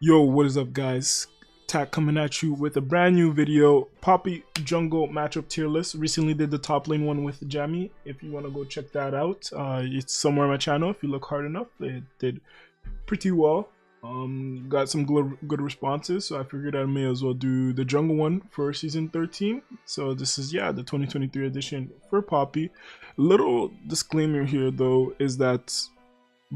Yo, what is up, guys? Tak coming at you with a brand new video. Poppy jungle matchup tier list. Recently did the top lane one with Jamie. If you want to go check that out, it's somewhere on my channel. If you look hard enough, it did pretty well. Got some good responses, so I figured I may as well do the jungle one for season 13. So this is, yeah, the 2023 edition for Poppy. Little disclaimer here though is that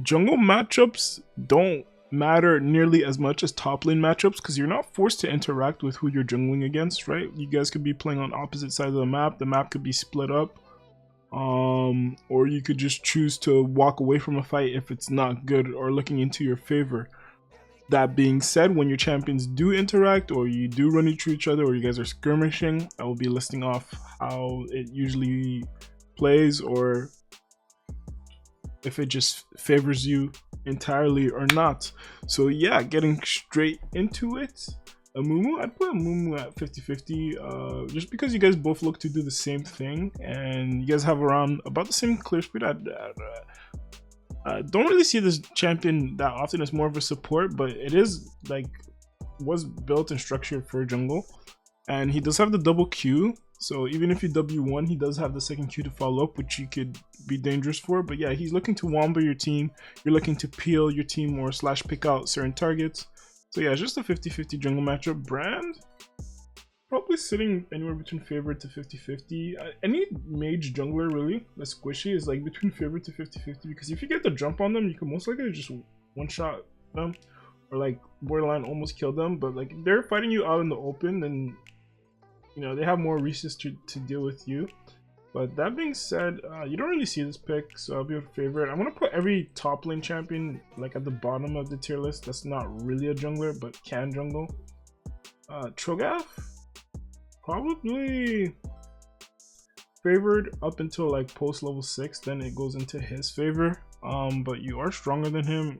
jungle matchups don't matter nearly as much as top lane matchups, because you're not forced to interact with who you're jungling against, right? You guys could be playing on opposite sides of the map could be split up, or you could just choose to walk away from a fight if it's not good or looking into your favor. That being said, when your champions do interact or you do run into each other or you guys are skirmishing, I will be listing off how it usually plays, or if it just favors you entirely or not. So yeah, getting straight into it. Amumu, I'd put Amumu at 50-50, just because you guys both look to do the same thing and you guys have around about the same clear speed. I don't really see this champion that often as more of a support, but it is like was built and structured for jungle, and he does have the double Q. So even if you W1, he does have the second Q to follow up, which you could be dangerous for. But yeah, he's looking to wombo your team. You're looking to peel your team or slash pick out certain targets. So yeah, it's just a 50-50 jungle matchup. Brand, probably sitting anywhere between favorite to 50-50. Any mage jungler really that's squishy is like between favorite to 50-50, because if you get the jump on them, you can most likely just one-shot them or like borderline almost kill them. But like if they're fighting you out in the open, then you know, they have more reasons to deal with you. But that being said, you don't really see this pick, so I'll be a favorite. I'm going to put every top lane champion like at the bottom of the tier list that's not really a jungler but can jungle. Cho'Gath, probably favored up until like post level 6, then it goes into his favor. But you are stronger than him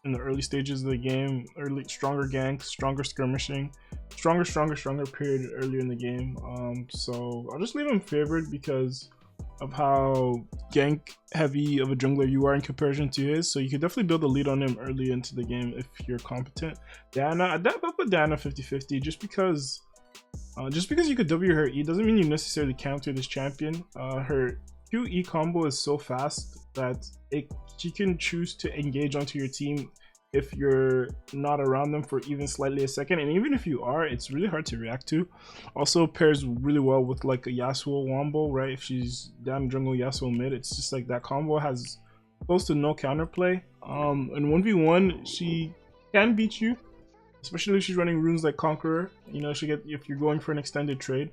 in the early stages of the game. Stronger ganks, stronger skirmishing, stronger period earlier in the game. So I'll just leave him favored because of how gank heavy of a jungler you are in comparison to his. So you could definitely build a lead on him early into the game if you're competent. Diana, I'd put Diana 50-50 just because you could W her E doesn't mean you necessarily counter this champion. Her QE combo is so fast that she can choose to engage onto your team if you're not around them for even slightly a second, and even if you are, it's really hard to react to. Also pairs really well with like a Yasuo wombo, right? If she's down jungle, Yasuo mid, it's just like that combo has close to no counterplay. In 1v1 she can beat you, especially if she's running runes like Conqueror. You know, she get if you're going for an extended trade.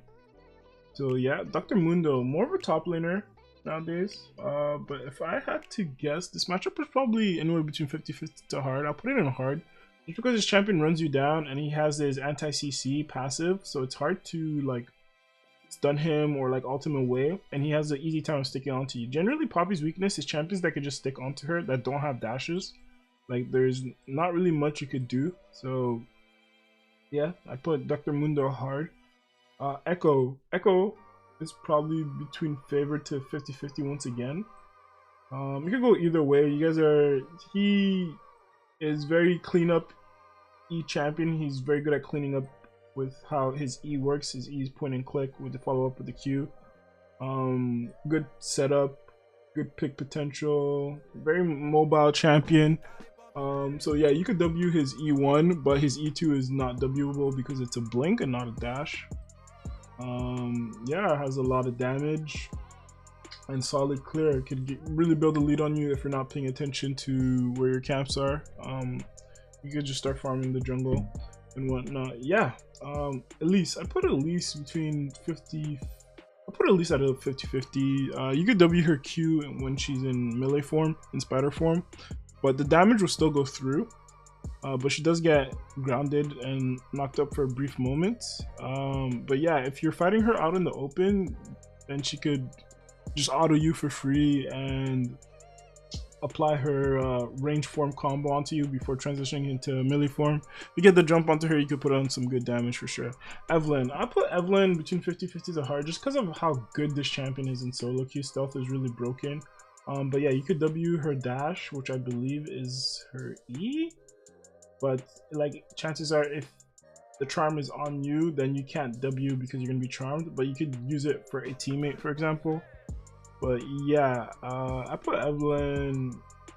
So yeah, Dr. Mundo, more of a top laner nowadays, but if I had to guess, this matchup is probably anywhere between 50-50 to hard. I'll put it in hard just because his champion runs you down and he has his anti-CC passive, so it's hard to like stun him or like ult him away, and he has an easy time of sticking onto you. Generally Poppy's weakness is champions that could just stick onto her that don't have dashes. Like there's not really much you could do. So yeah, I put Dr. Mundo hard. Ekko is probably between favorite to 50-50 once again. You could go either way. He is very clean up E champion. He's very good at cleaning up with how his E works. His E is point and click with the follow up with the Q. Good setup, good pick potential, very mobile champion. So yeah, you could W his E1, but his E2 is not Wable because it's a blink and not a dash. Yeah, it has a lot of damage and solid clear. It could really build a lead on you if you're not paying attention to where your camps are. You could just start farming the jungle and whatnot. Yeah, Elise, I put Elise between 50. I put Elise at a 50-50. You could W her Q when she's in melee form, in spider form, but the damage will still go through. But she does get grounded and knocked up for a brief moment. But yeah, if you're fighting her out in the open, then she could just auto you for free and apply her range form combo onto you before transitioning into melee form. If you get the jump onto her, you could put on some good damage for sure. Evelynn, I put Evelynn between 50-50 to hard just because of how good this champion is in solo queue. Stealth is really broken. But yeah, you could W her dash, which I believe is her E. But like chances are, if the charm is on you, then you can't W because you're gonna be charmed. But you could use it for a teammate, for example. But yeah, I put Evelynn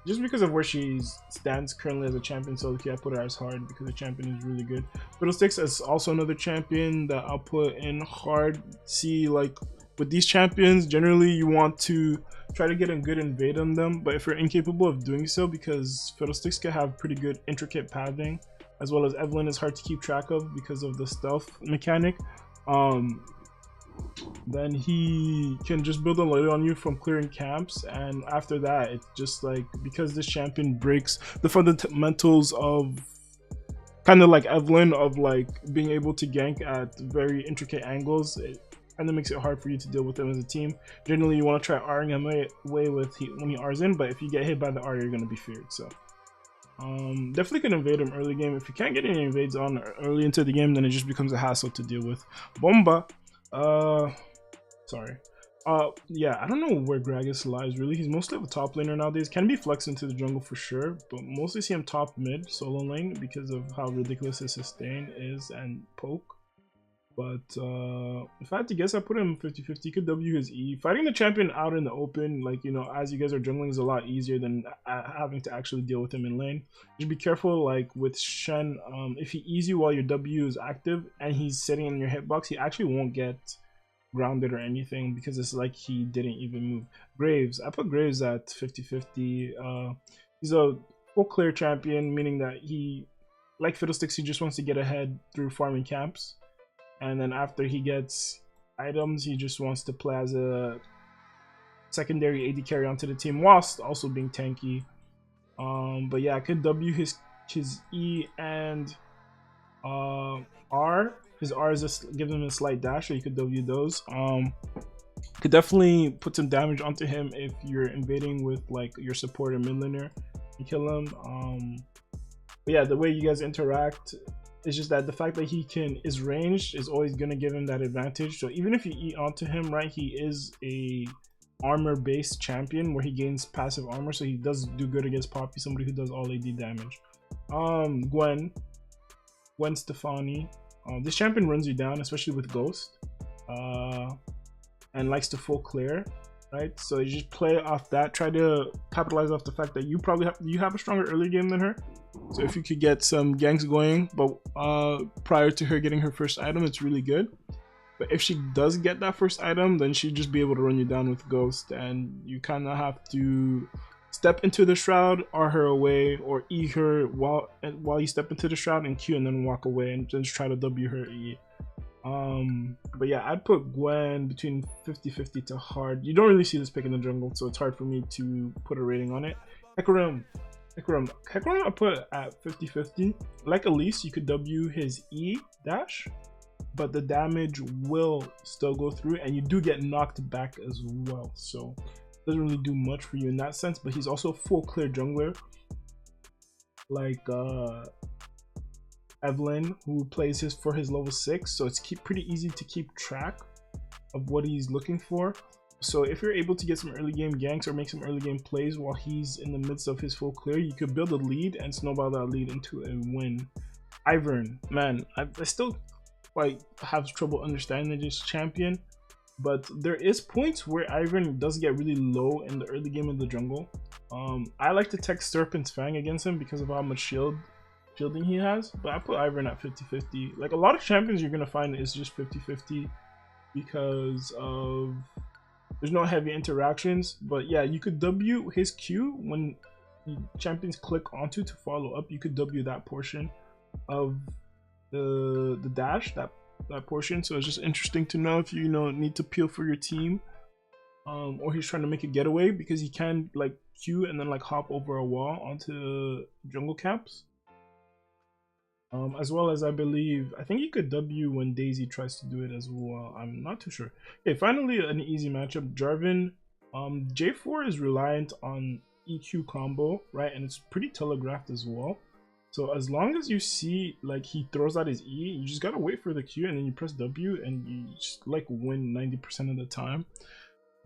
just because of where she stands currently as a champion. So I put her as hard because the champion is really good. Fiddlesticks is also another champion that I'll put in hard. See, like with these champions, generally you want to try to get a good invade on them, but if you're incapable of doing so, because Fiddlesticks can have pretty good intricate pathing, as well as Evelynn is hard to keep track of because of the stealth mechanic, then he can just build a light on you from clearing camps, and after that it's just like, because this champion breaks the fundamentals of kind of like Evelynn, of like being able to gank at very intricate angles, it kind of makes it hard for you to deal with him as a team. Generally you want to try R-ing him away with when he R's in, but if you get hit by the R, you're going to be feared. So definitely can invade him early game. If you can't get any invades on early into the game, then it just becomes a hassle to deal with. Bomba, sorry. Yeah, I don't know where Gragas lies really. He's mostly a top laner nowadays. Can be flexed into the jungle for sure, but mostly see him top mid solo lane because of how ridiculous his sustain is and poke. But if I had to guess, I put him 50-50. He could W his E. Fighting the champion out in the open, like, you know, as you guys are jungling, is a lot easier than having to actually deal with him in lane. Just be careful, like with Shen, if he E's you while your W is active and he's sitting in your hitbox, he actually won't get grounded or anything because it's like he didn't even move. Graves, I put Graves at 50-50. He's a full clear champion, meaning that he, like Fiddlesticks, he just wants to get ahead through farming camps. And then after he gets items, he just wants to play as a secondary AD carry onto the team whilst also being tanky. But yeah, I could W his E and R. His R is just give him a slight dash, so you could W those. Could definitely put some damage onto him if you're invading with like your support or mid laner and kill him. But yeah, the way you guys interact, it's just that the fact that he is ranged is always gonna give him that advantage. So even if you eat onto him, right, he is a armor based champion where he gains passive armor, so he does do good against Poppy, somebody who does all AD damage. Gwen Stefani, this champion runs you down, especially with Ghost, and likes to full clear, right? So you just play off that, try to capitalize off the fact that you probably have a stronger early game than her. So if you could get some ganks going, but prior to her getting her first item, it's really good. But if she does get that first item, then she'd just be able to run you down with Ghost, and you kind of have to step into the shroud, R her away, or E her while you step into the shroud and Q, and then walk away and just try to W her E. But yeah, I'd put Gwen between 50-50 to hard. You don't really see this pick in the jungle, so it's hard for me to put a rating on it. Hecarim, I put at 50-50. Like Elise, you could W his E dash, but the damage will still go through, and you do get knocked back as well. So it doesn't really do much for you in that sense. But he's also a full clear jungler, like Evelynn, who plays for his level 6. So it's pretty easy to keep track of what he's looking for. So if you're able to get some early game ganks or make some early game plays while he's in the midst of his full clear, you could build a lead and snowball that lead into a win. Ivern, man, I still quite have trouble understanding this champion, but there is points where Ivern does get really low in the early game of the jungle. I like to tech Serpent's Fang against him because of how much shielding he has, but I put Ivern at 50-50. Like a lot of champions you're gonna find is just 50-50 because of there's no heavy interactions. But yeah, you could W his Q when champions click onto to follow up. You could W that portion of the dash, that portion. So it's just interesting to know if you need to peel for your team, or he's trying to make a getaway, because he can like Q and then like hop over a wall onto jungle camps. As well as I think he could W when Daisy tries to do it as well. I'm not too sure. Okay, finally an easy matchup. Jarvan, J4 is reliant on EQ combo, right? And it's pretty telegraphed as well. So as long as you see like he throws out his E, you just gotta wait for the Q and then you press W and you just like win 90% of the time.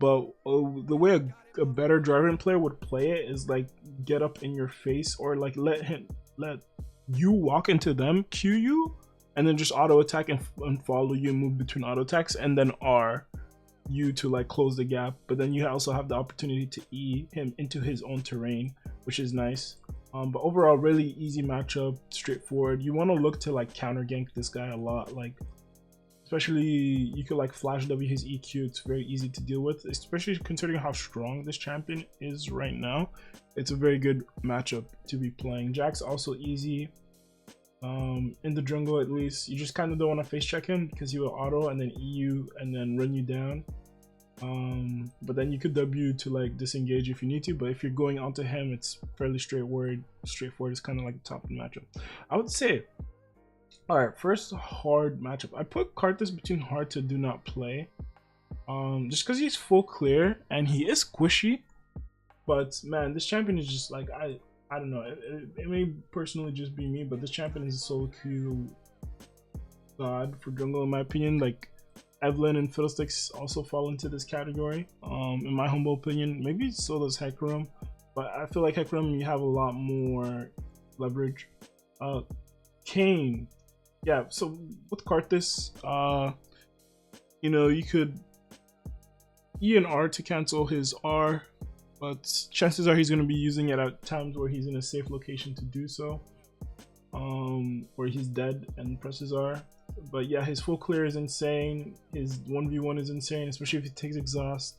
But the way a better Jarvan player would play it is like get up in your face, or like let you walk into them, Q you, and then just auto attack and follow you and move between auto attacks, and then R you to like close the gap. But then you also have the opportunity to E him into his own terrain, which is nice. But overall, really easy matchup, straightforward. You want to look to like counter gank this guy a lot, like especially you could like flash W his EQ. It's very easy to deal with, especially considering how strong this champion is right now. It's a very good matchup to be playing. Jack's also easy. In the jungle, at least, you just kind of don't want to face check him because he will auto and then EU and then run you down. But then you could W to like disengage if you need to. But if you're going onto him, it's fairly straightforward. It's kind of like the top of the matchup, I would say. All right, first hard matchup. I put Karthus between hard to do not play. Just because he's full clear and he is squishy. But man, this champion is just like I don't know. It may personally just be me, but this champion is a solo queue god for jungle in my opinion. Like Evelynn and Fiddlesticks also fall into this category. In my humble opinion, maybe so does Hecarim, but I feel like Hecarim you have a lot more leverage. Kayn, yeah. So with Karthus, you know, you could E and R to cancel his R, but chances are he's going to be using it at times where he's in a safe location to do so, where he's dead and presses R. But yeah, his full clear is insane. His 1v1 is insane, especially if he takes exhaust.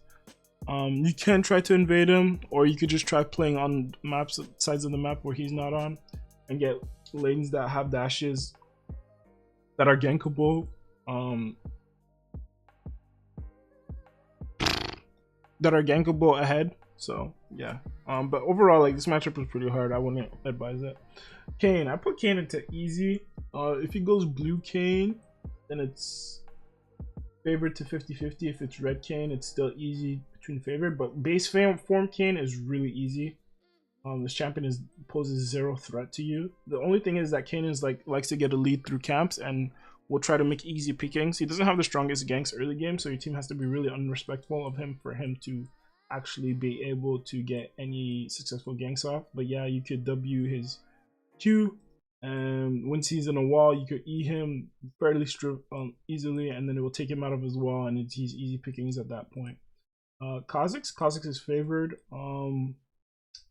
You can try to invade him, or you could just try playing on sides of the map where he's not on, and get lanes that have dashes that are gankable. That are gankable ahead. So yeah, but overall, like, this matchup was pretty hard. I wouldn't advise it. Kayn, I put Kayn into easy. If he goes blue Kayn, then it's favored to 50-50. If it's red Kayn, it's still easy between favorite. But base form Kayn is really easy. This champion poses zero threat to you. The only thing is that Kayn is likes to get a lead through camps and will try to make easy pickings. He doesn't have the strongest ganks early game, so your team has to be really unrespectful of him for him to actually be able to get any successful ganks off. But yeah, you could W his Q, and once he's in a wall, you could E him fairly easily, and then it will take him out of his wall, and he's easy pickings at that point. Kha'Zix is favored,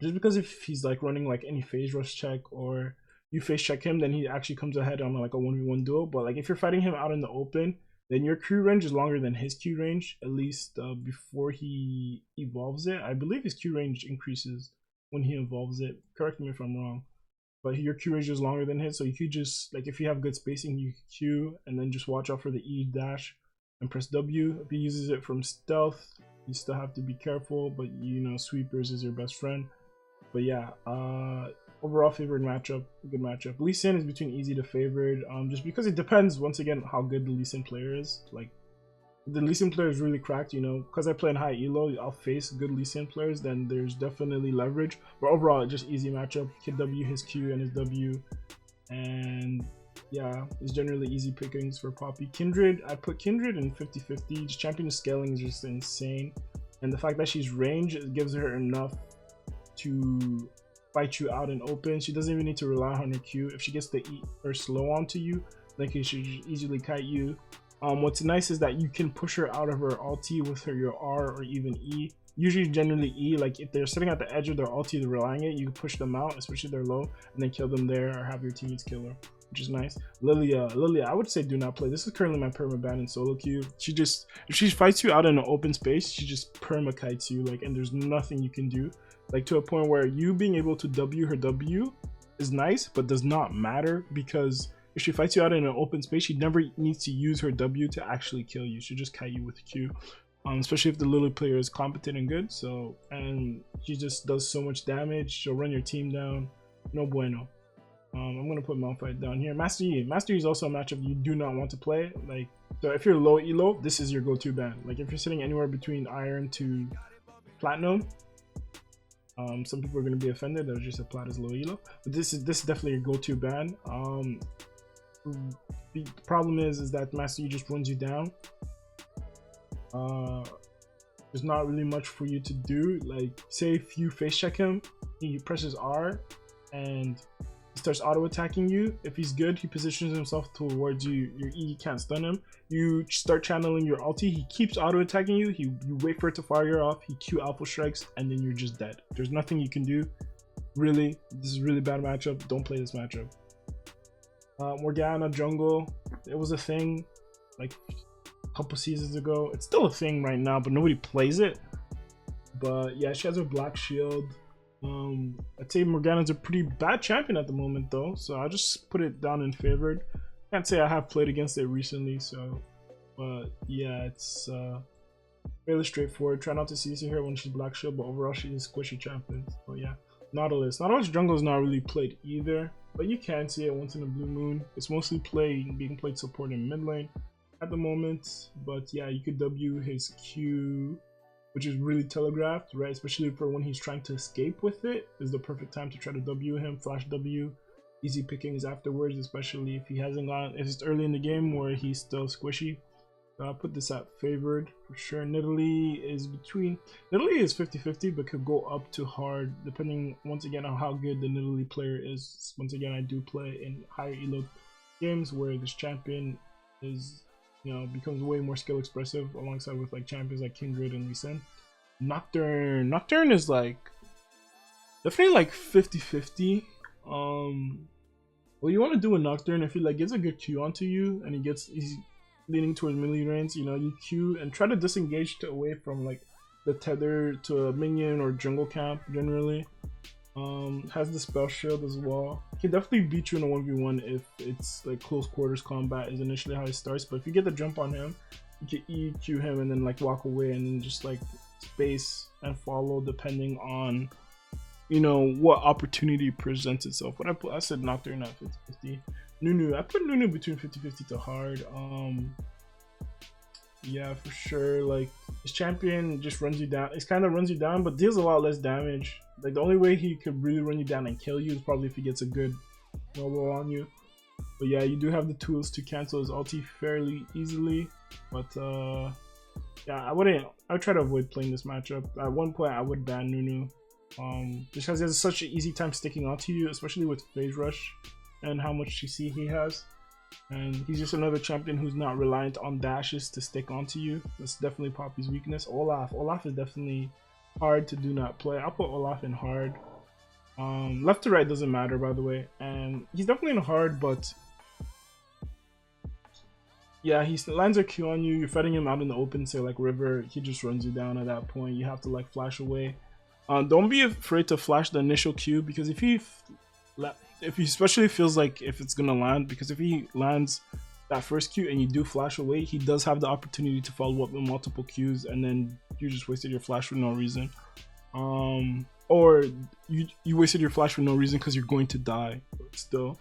just because if he's like running like any phase rush check, or you face check him, then he actually comes ahead on like a 1v1 duel. But like if you're fighting him out in the open, then your Q range is longer than his Q range, at least before he evolves it. I believe his Q range increases when he evolves it. Correct me if I'm wrong. But your Q range is longer than his, so you could just, like, if you have good spacing, you could Q and then just watch out for the E dash and press W. If he uses it from stealth, you still have to be careful, but you know, sweepers is your best friend. But yeah, overall favored matchup, good matchup. Lee Sin is between easy to favored, just because it depends once again how good the Lee Sin player is. Like, if the Lee Sin player is really cracked, you know, because I play in high elo, I'll face good Lee Sin players, then there's definitely leverage. But overall, just easy matchup. You can W his Q and his W, and yeah, it's generally easy pickings for Poppy. Kindred, I put Kindred in 50-50. Just champion scaling is just insane, and the fact that she's range, it gives her enough to fight you out in open. She doesn't even need to rely on her Q. If she gets the E or slow onto you, then she should easily kite you. What's nice is that you can push her out of her ulti with your R or even E. Usually, generally E, like if they're sitting at the edge of their ulti, they're relying it, you can push them out, especially if they're low, and then kill them there or have your teammates kill her, which is nice. Lilia, I would say do not play. This is currently my permaban in solo queue. She just, if she fights you out in an open space, she just perma kites you, like, and there's nothing you can do. Like, to a point where you being able to W her W is nice, but does not matter, because if she fights you out in an open space, she never needs to use her W to actually kill you. She'll just kite you with Q, especially if the Lilia player is competent and good. So, and she just does so much damage. She'll run your team down. No bueno. I'm gonna put Malphite down here. Master Yi. Master Yi is also a matchup you do not want to play. Like, so if you're low elo, this is your go-to ban. Like, if you're sitting anywhere between iron to platinum, some people are going to be offended that just a plat is low elo, but this is definitely your go-to ban. The problem is that Master Yi just runs you down. There's not really much for you to do. Like, say if you face check him, he presses R and starts auto attacking you. If he's good, he positions himself towards you. Your E can't stun him. You start channeling your ulti. He keeps auto attacking you. You wait for it to fire off. He Q alpha strikes, and then you're just dead. There's nothing you can do. Really, this is a really bad matchup. Don't play this matchup. Morgana jungle. It was a thing like a couple seasons ago. It's still a thing right now, but nobody plays it. But yeah, she has her black shield. I'd say Morgana's a pretty bad champion at the moment though, so I'll just put it down in favored. Can't say I have played against it recently, so but yeah, it's fairly straightforward. Try not to CC her when she's black shield, but overall she's a squishy champion. So yeah, Nautilus jungle is not really played either, but you can see it once in a blue moon. It's mostly being played support in mid lane at the moment, but yeah, you could W his Q, which is really telegraphed, right? Especially for when he's trying to escape with it, is the perfect time to try to W him. Flash W, easy pickings afterwards, especially if he hasn't gone, if it's early in the game where he's still squishy. So I'll put this at favored for sure. Nidalee is 50-50, but could go up to hard depending once again on how good the Nidalee player is. Once again, I do play in higher elo games where this champion is, you know, becomes way more skill expressive alongside with like champions like Kindred and Elise. Nocturne is like definitely like 50-50. What you want to do with Nocturne, if he like gets a good Q onto you and he's leaning towards melee range, you know, you Q and try to disengage away from like the tether to a minion or jungle camp generally. Has the spell shield as well. Can definitely beat you in a 1v1 if it's like close quarters combat is initially how it starts, but if you get the jump on him, you can EQ him and then like walk away and then just like space and follow depending on, you know, what opportunity presents itself. What I said Nocturne at 50-50. Nunu, I put Nunu between 50-50 to hard. Yeah, for sure. Like his champion just runs you down. It kind of runs you down, but deals a lot less damage. Like the only way he could really run you down and kill you is probably if he gets a good mobile on you. But yeah, you do have the tools to cancel his ulti fairly easily. But yeah, I would try to avoid playing this matchup. At one point, I would ban Nunu, just because he has such an easy time sticking onto you, especially with phase rush and how much CC he has. And he's just another champion who's not reliant on dashes to stick onto you. That's definitely Poppy's weakness. Olaf is definitely hard to do not play. I'll put Olaf in hard. Left to right doesn't matter, by the way, and he's definitely in hard, but yeah, he lands a Q on you. You're fighting him out in the open, say like river, he just runs you down at that point. You have to like flash away. Don't be afraid to flash the initial Q, because if he especially feels like if it's gonna land, because if he lands that first Q and you do flash away, he does have the opportunity to follow up with multiple Qs, and then you just wasted your flash for no reason. Or you wasted your flash for no reason because you're going to die still.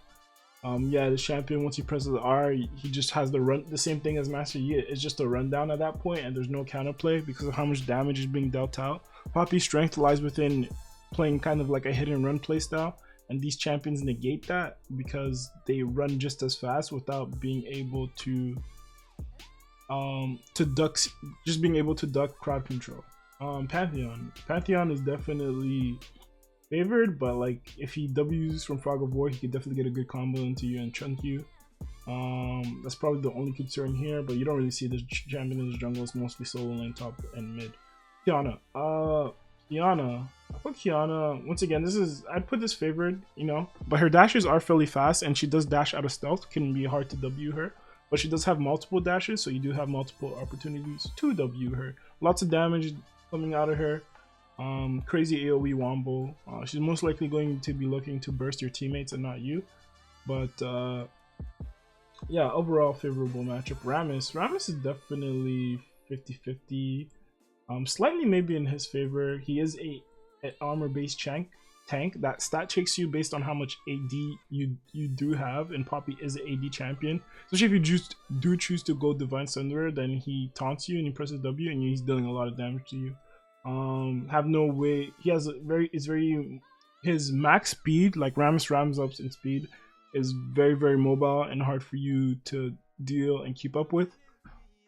Yeah, the champion, once he presses the R, he just has the same thing as Master Yi. It's just a rundown at that point, and there's no counterplay because of how much damage is being dealt out. Poppy's strength lies within playing kind of like a hit and run playstyle, and these champions negate that because they run just as fast without being able to duck, just being able to duck crowd control. Pantheon is definitely favored, but like if he W's from Fog of War, he could definitely get a good combo into you and chunk you. That's probably the only concern here, but you don't really see the champion in the jungle. It's mostly solo lane, top and mid. Qiyana, I put Qiyana, once again, I'd put this favored, you know, but her dashes are fairly fast, and she does dash out of stealth. Can be hard to W her, but she does have multiple dashes, so you do have multiple opportunities to W her. Lots of damage coming out of her. Crazy AoE wombo. She's most likely going to be looking to burst your teammates and not you. But yeah, overall favorable matchup. Rammus is definitely 50-50. Slightly maybe in his favor. He is an armor-based tank that stat checks you based on how much AD you do have, and Poppy is an AD champion. Especially if you choose to go Divine Sunderer, then he taunts you and he presses W and he's dealing a lot of damage to you. Have no way. He has his max speed, like Rammus ups in speed, is very, very mobile and hard for you to deal and keep up with.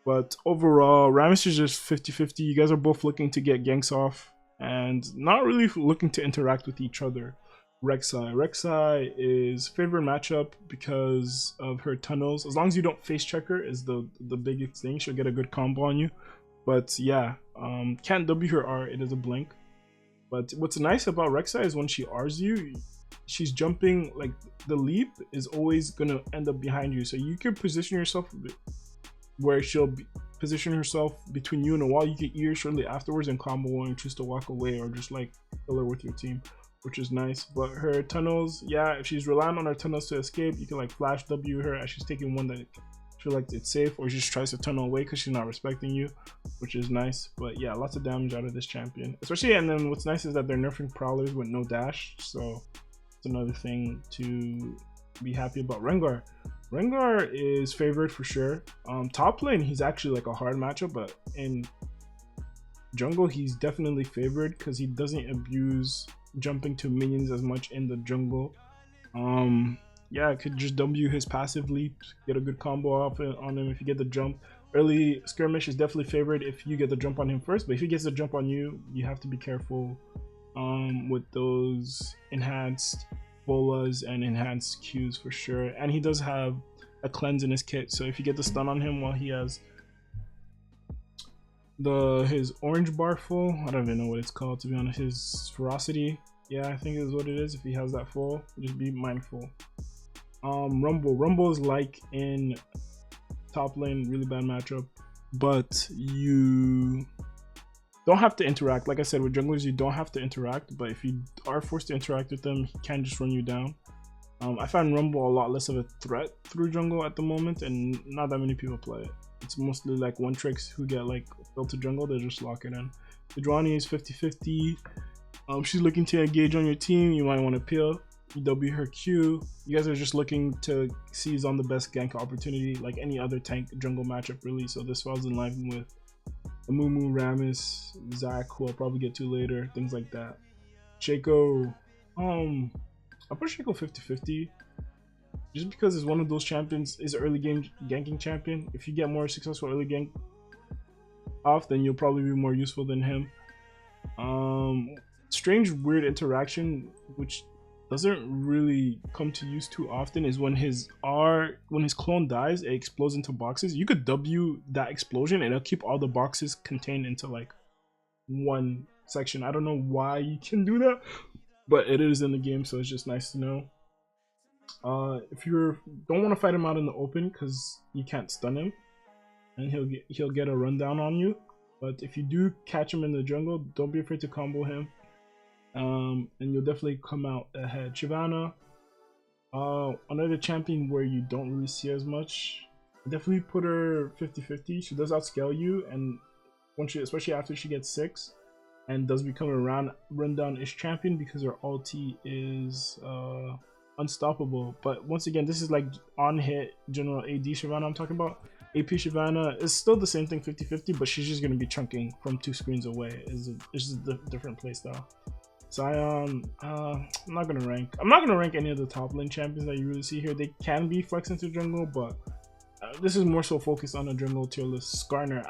But overall, Rammus is just 50-50. You guys are both looking to get ganks off and not really looking to interact with each other. Rek'Sai. Rek'Sai is favorite matchup because of her tunnels. As long as you don't face check her is the biggest thing. She'll get a good combo on you. But yeah, can't W her R, it is a blink. But what's nice about Rek'Sai is when she R's you, she's jumping, like the leap is always gonna end up behind you. So you can position yourself where she'll position herself between you and a wall. You can E her shortly afterwards and combo and choose to walk away or just like kill her with your team, which is nice. But her tunnels, yeah, if she's relying on her tunnels to escape, you can like flash W her as she's taking one that she like it's safe, or she just tries to tunnel away because she's not respecting you, which is nice. But yeah, lots of damage out of this champion, especially. And then what's nice is that they're nerfing prowlers with no dash, so it's another thing to be happy about. Rengar is favored for sure. Top lane he's actually like a hard matchup, but in jungle he's definitely favored because he doesn't abuse jumping to minions as much in the jungle. Yeah, I could just W his passive leap, get a good combo off on him if you get the jump. Early skirmish is definitely favored if you get the jump on him first, but if he gets the jump on you, you have to be careful with those enhanced bolas and enhanced Qs for sure. And he does have a cleanse in his kit, so if you get the stun on him while he has his orange bar full, I don't even know what it's called to be honest, his ferocity, yeah, I think is what it is. If he has that full, just be mindful. Rumble is like in top lane, really bad matchup, but you don't have to interact. Like I said, with junglers you don't have to interact, but if you are forced to interact with them, he can just run you down. I find Rumble a lot less of a threat through jungle at the moment, and not that many people play it. It's mostly like one tricks who get like built to jungle, they just lock it in. Sidrawani is 50-50. She's looking to engage on your team, you might want to peel. You W her Q. You guys are just looking to seize on the best gank opportunity, like any other tank jungle matchup really. So this falls in line with Amumu, Rammus, Zach, who I'll probably get to later, things like that. Shaco, I'll put Shaco 50-50 just because it's one of those champions, is early game ganking champion. If you get more successful early gank off, then you'll probably be more useful than him. Strange weird interaction which doesn't really come to use too often is when his clone dies, it explodes into boxes. You could W that explosion and it'll keep all the boxes contained into like one section. I don't know why you can do that, but it is in the game, so it's just nice to know. If you don't want to fight him out in the open because you can't stun him and he'll get a rundown on you, but if you do catch him in the jungle, don't be afraid to combo him. And you'll definitely come out ahead. Shyvana, another champion where you don't really see as much. Definitely put her 50-50. She does outscale you, and once especially after she gets 6 and does become a rundown-ish champion because her ulti is unstoppable. But once again, this is like on hit general AD Shyvana I'm talking about. AP Shyvana is still the same thing, 50-50, but she's just gonna be chunking from 2 screens away. It's just a different playstyle. Zion, I'm not gonna rank any of the top lane champions that you really see here. They can be flex into jungle, but this is more so focused on a jungle tier list. Skarner,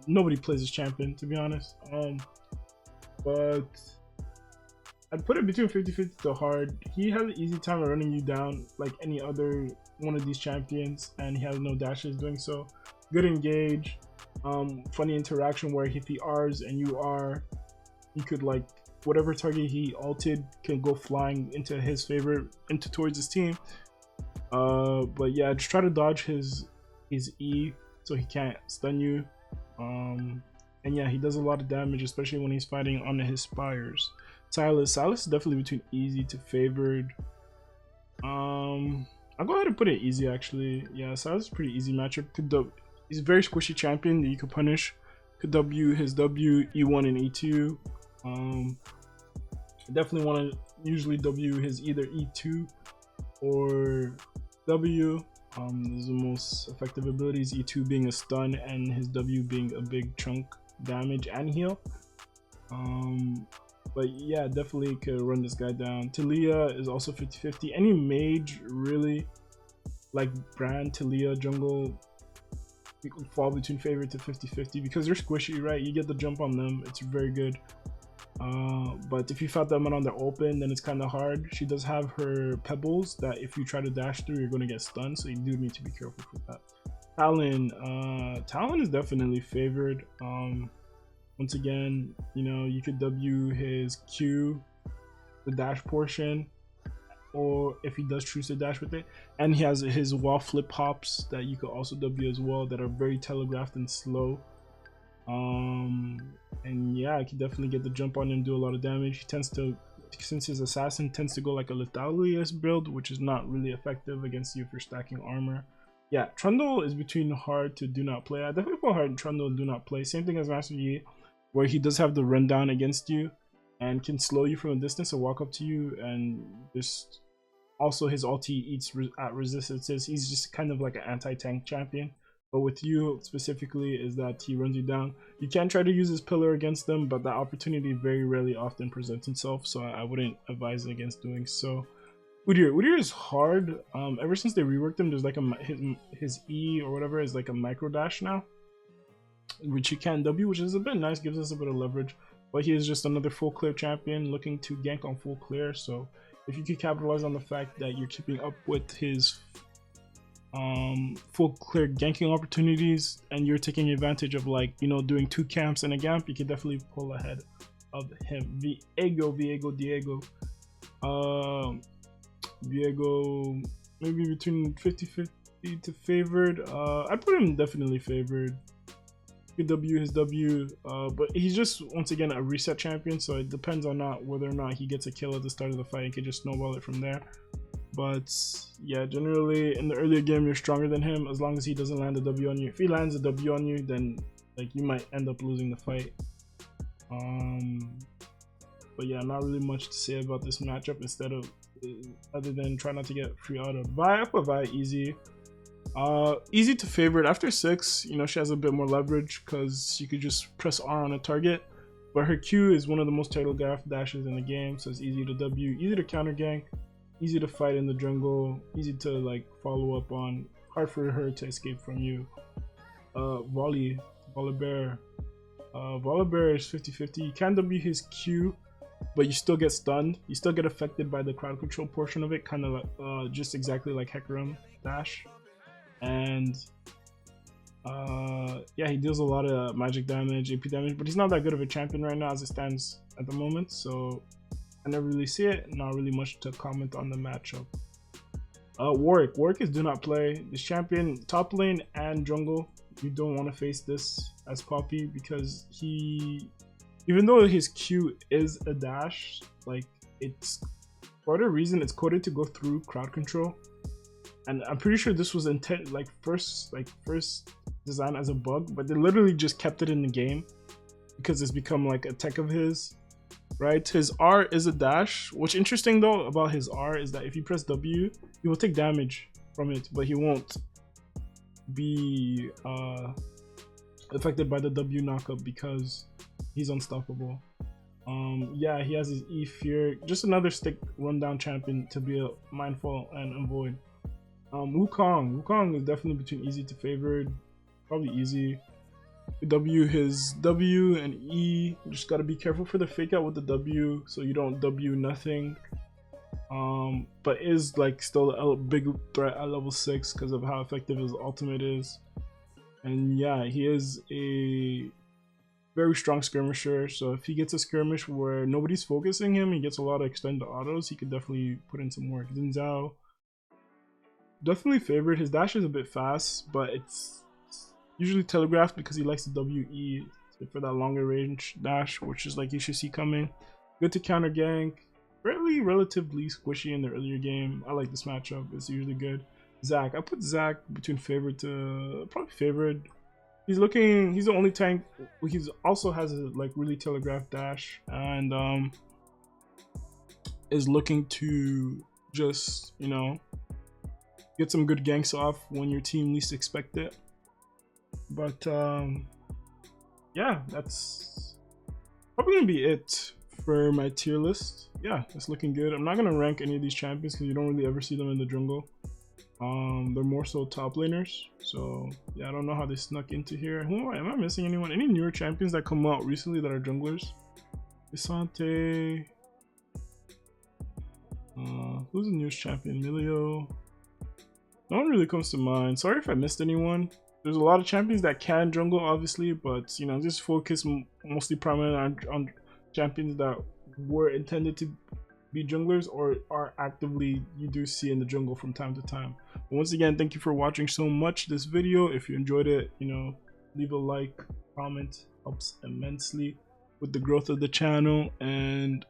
nobody plays this champion to be honest. But I'd put it between 50-50 to hard. He has an easy time of running you down like any other one of these champions, and he has no dashes doing so. Good engage, funny interaction where if he R's and you R, you could like whatever target he ulted can go flying into his favorite, towards his team. But yeah, just try to dodge his E so he can't stun you. And yeah, he does a lot of damage, especially when he's fighting on his spires. Silas is definitely between easy to favored. I'll go ahead and put it easy actually. Yeah, Silas is a pretty easy matchup. He's a very squishy champion that you could punish. Could W his W, E1 and E2. Definitely want to usually W his either E2 or W. Those are the most effective abilities, E2 being a stun and his W being a big chunk damage and heal. But yeah, definitely could run this guy down. Lilia is also 50-50. Any mage really, like Brand, Lilia, jungle, you can fall between favorite to 50-50 because they're squishy, right? You get the jump on them, it's very good. But if you fought them on their open, then it's kind of hard. She does have her pebbles that if you try to dash through, you're going to get stunned, so you do need to be careful for that. Talon is definitely favored. Once again, you know, you could W his Q, the dash portion, or if he does choose to dash with it, and he has his wall flip hops that you could also W as well, that are very telegraphed and slow. And yeah, I can definitely get the jump on him, do a lot of damage. He tends to, since his assassin tends to go like a Lethallius build, which is not really effective against you if you're stacking armor. Yeah, Trundle is between hard to do not play. I definitely put hard Trundle and do not play. Same thing as Master Yi, where he does have the rundown against you and can slow you from a distance and walk up to you, and just also his ulti eats at resistances. He's just kind of like an anti-tank champion. But with you specifically is that he runs you down. You can try to use his pillar against them, but that opportunity very rarely often presents itself, so I wouldn't advise against doing so. Udyr is hard. Ever since they reworked him, there's like his E or whatever is like a micro dash now, which you can W, which is a bit nice, gives us a bit of leverage. But he is just another full clear champion looking to gank on full clear. So if you could capitalize on the fact that you're keeping up with his full clear ganking opportunities, and you're taking advantage of, like, you know, doing 2 camps and a gamp, you can definitely pull ahead of him. Diego, maybe between 50-50 to favored. I'd put him definitely favored. You W his W, but he's just, once again, a reset champion, so it depends on whether or not he gets a kill at the start of the fight. He can just snowball it from there. But yeah, generally in the earlier game you're stronger than him as long as he doesn't land a W on you. If he lands a W on you, then like you might end up losing the fight. But yeah, not really much to say about this matchup other than try not to get free auto. I put Vi easy. Easy to favorite. After 6, you know, she has a bit more leverage because you could just press R on a target. But her Q is one of the most telegraphed dashes in the game, so it's easy to W, easy to counter gank, easy to fight in the jungle, easy to like follow up on, hard for her to escape from you. Volibear is 50-50. You can W his Q, but you still get stunned. You still get affected by the crowd control portion of it, kind of like, just exactly like Hecarim dash. And yeah, he deals a lot of magic damage, AP damage, but he's not that good of a champion right now as it stands at the moment, so I never really see it. Not really much to comment on the matchup. Warwick is do not play. This champion, top lane and jungle, you don't want to face this as Poppy, because even though his Q is a dash, like, it's, for whatever reason, it's coded to go through crowd control. And I'm pretty sure this was first design as a bug, but they literally just kept it in the game because it's become like a tech of his, right? His R is a dash. What's interesting though about his R is that if you press W, he will take damage from it, but he won't be affected by the W knockup because he's unstoppable. Yeah, he has his E fear. Just another stick rundown champion to be mindful and avoid. Wukong is definitely between easy to favored, probably easy. W his W and E, you just gotta be careful for the fake out with the W so you don't W nothing. But is like still a big threat at level 6 because of how effective his ultimate is. And yeah, he is a very strong skirmisher, so if he gets a skirmish where nobody's focusing him, he gets a lot of extended autos, he could definitely put in some work. Xin Zhao, definitely favored. His dash is a bit fast, but it's usually telegraphed because he likes the WE for that longer range dash, which is like you should see coming. Good to counter gank. Relatively squishy in the earlier game. I like this matchup. It's usually good. Zac, I put Zac between favored to probably favored. He's the only tank. He's also has a like really telegraphed dash and is looking to just, you know, get some good ganks off when your team least expect it. But yeah, that's probably gonna be it for my tier list. Yeah, it's looking good. I'm not gonna rank any of these champions because you don't really ever see them in the jungle. They're more so top laners, so yeah, I don't know how they snuck into here. Am I missing anyone? Any newer champions that come out recently that are junglers? Visante. Who's the newest champion? Milio. No one really comes to mind. Sorry if I missed anyone. There's a lot of champions that can jungle, obviously, but you know, just focus mostly primarily on champions that were intended to be junglers or are actively you do see in the jungle from time to time. But once again, thank you for watching so much this video. If you enjoyed it, you know, leave a like, comment, helps immensely with the growth of the channel and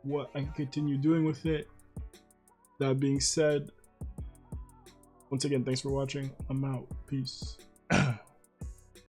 what I can continue doing with it. That being said, once again, thanks for watching. I'm out. Peace.